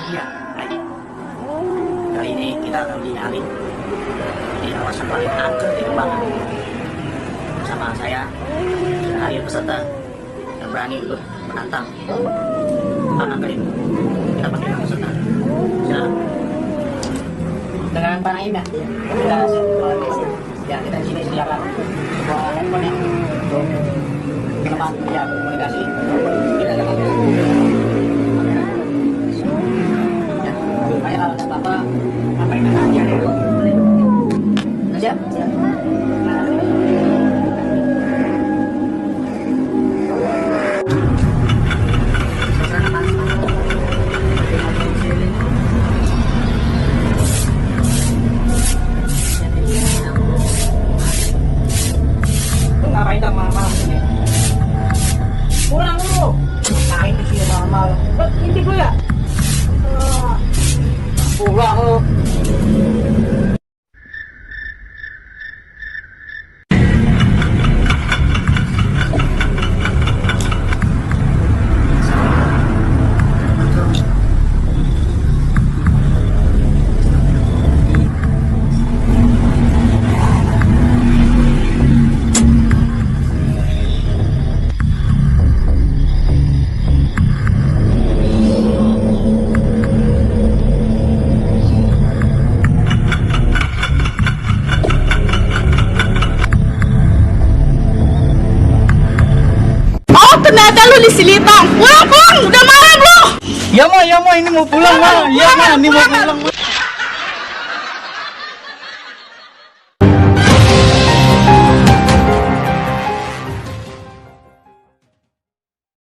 Iya, baik. Kali ini kita akan menyalin di kawasan paling angker di Kembangan. Bersama saya dan hadir peserta yang berani untuk menantang hutan angker ini. Kita panggil peserta. Silakan. Dengan Pak Naim ya, kita di sini sediakan sebuah handphone yang untuk teman ya komunikasi. Kita akan apa yang aja dulu. Siap? Ngapain malam-malam sini? Pulang dulu. Ngapain di sini malam-malam? Intip dulu ya? Pulang lu. Ternyata lu disilitang. Pulang, udah malam lu. Ya ma, ini mau pulang ma. Ya ma, ini mau pulang ma.